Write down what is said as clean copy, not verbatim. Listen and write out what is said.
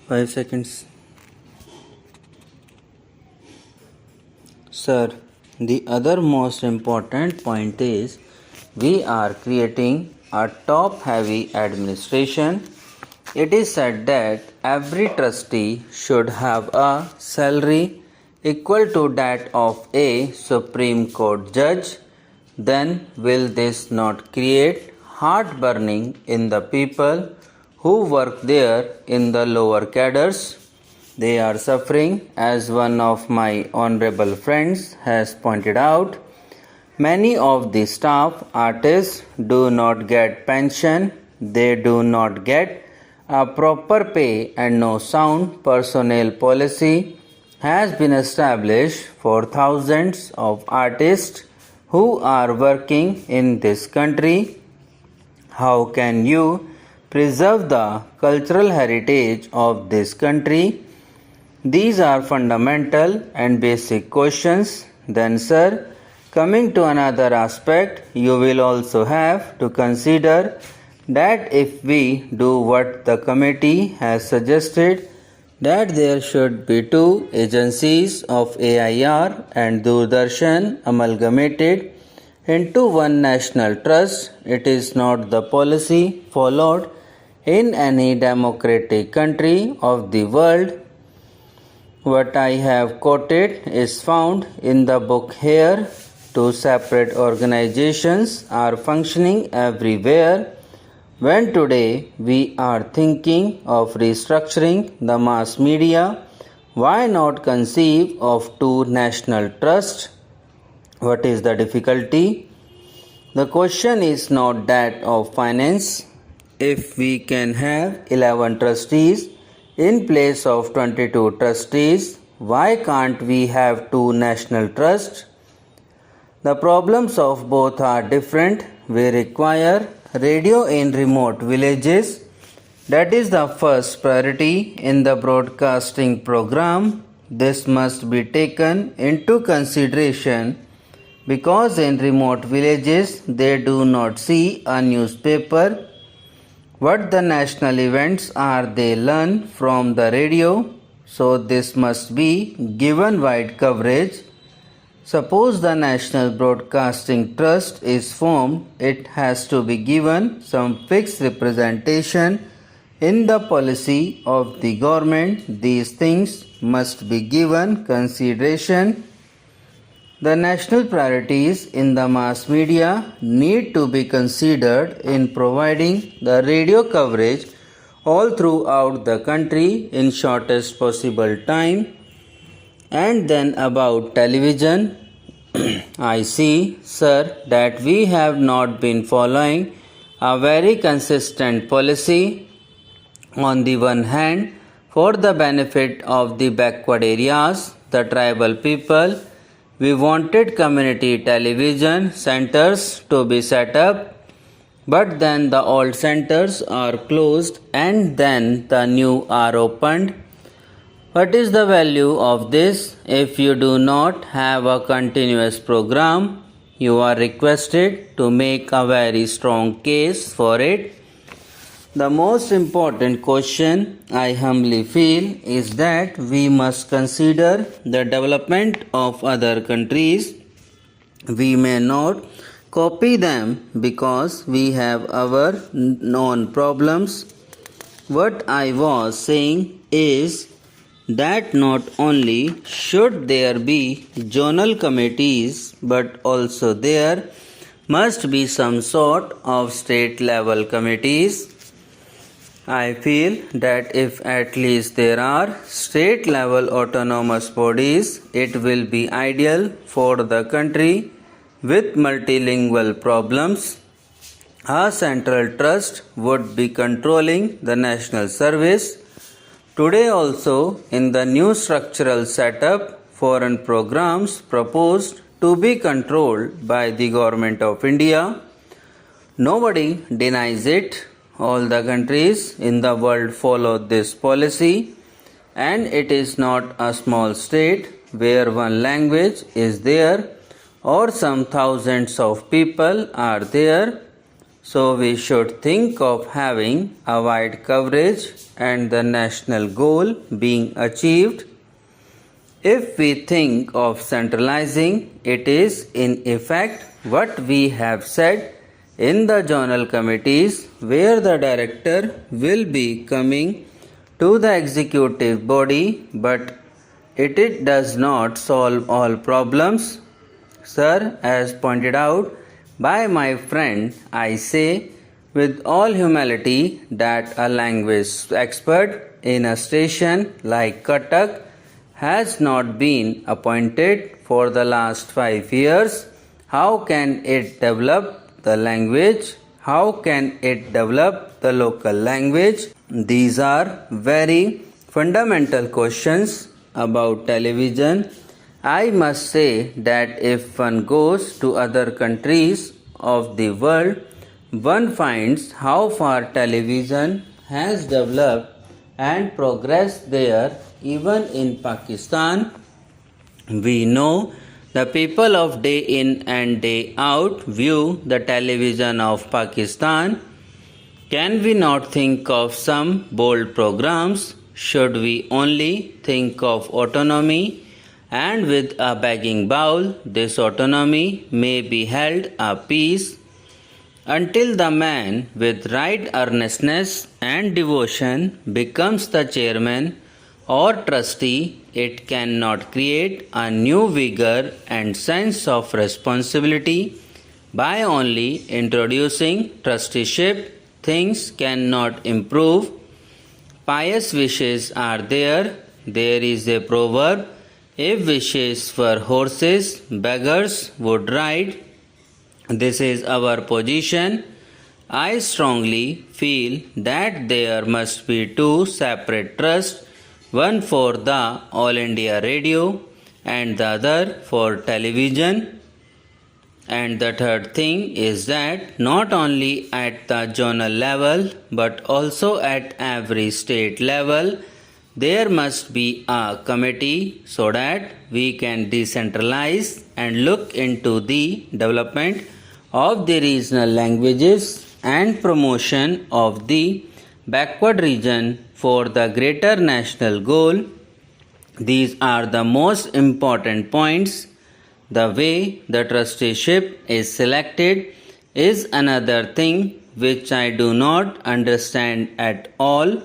5 seconds. Sir, the other most important point is we are creating a top heavy administration. It is said that every trustee should have a salary equal to that of a Supreme Court judge. Then will this not create heartburning in the people who work there in the lower cadres? They are suffering, as one of my honorable friends has pointed out. Many of the staff artists do not get pension, they do not get a proper pay, and no sound personnel policy has been established for thousands of artists who are working in this country. How can you preserve the cultural heritage of this country? These are fundamental and basic questions. Then, sir, coming to another aspect, you will also have to consider that if we do what the committee has suggested, that there should be two agencies of AIR and Doordarshan amalgamated into one national trust. It is not the policy followed in any democratic country of the world. What I have quoted is found in the book here. Two separate organizations are functioning everywhere. When today we are thinking of restructuring the mass media, why not conceive of two national trusts? What is the difficulty? The question is not that of finance. If we can have 11 trustees in place of 22 trustees, why can't we have two national trusts? The problems of both are different. We require radio in remote villages. That is the first priority in the broadcasting program. This must be taken into consideration because in remote villages they do not see a newspaper. What the national events are they learn from the radio, so this must be given wide coverage. Suppose the National Broadcasting Trust is formed, it has to be given some fixed representation in the policy of the government. These things must be given consideration. The national priorities in the mass media need to be considered in providing the radio coverage all throughout the country in shortest possible time. And then about television, I see, sir, that we have not been following a very consistent policy. On the one hand, for the benefit of the backward areas, the tribal people, we wanted community television centers to be set up, but then the old centers are closed and then the new are opened. What is the value of this? If you do not have a continuous program, you are requested to make a very strong case for it. The most important question I humbly feel is that we must consider the development of other countries. We may not copy them because we have our known problems. What I was saying is that not only should there be zonal committees, but also there must be some sort of state level committees. I feel that if at least there are state level autonomous bodies, it will be ideal for the country with multilingual problems. A central trust would be controlling the national service. Today also, in the new structural setup, foreign programs proposed to be controlled by the Government of India. Nobody denies it. All the countries in the world follow this policy, and it is not a small state where one language is there or some thousands of people are there. So we should think of having a wide coverage and the national goal being achieved. If we think of centralizing, it is in effect what we have said in the zonal committees, where the director will be coming to the executive body, but it does not solve all problems. Sir, as pointed out by my friend, I say with all humility that a language expert in a station like Cuttack has not been appointed for the last 5 years. How can it develop the language? How can it develop the local language? These are very fundamental questions about television. I must say that if one goes to other countries of the world, one finds how far television has developed and progressed there. Even in Pakistan, we know the people of day in and day out view the television of Pakistan. Can we not think of some bold programs? Should we only think of autonomy? And with a begging bowl, this autonomy may be held a peace until the man with right earnestness and devotion becomes the chairman or trustee. It cannot create a new vigor and sense of responsibility by only introducing trusteeship. Things cannot improve. Pious wishes are there. There is a proverb, if wishes were horses, beggars would ride. This is our position. I strongly feel that there must be two separate trusts, one for the All India Radio and the other for television. And the third thing is that not only at the zonal level but also at every state level, there must be a committee so that we can decentralize and look into the development of the regional languages and promotion of the backward region for the greater national goal. These are the most important points. The way the trusteeship is selected is another thing which I do not understand at all.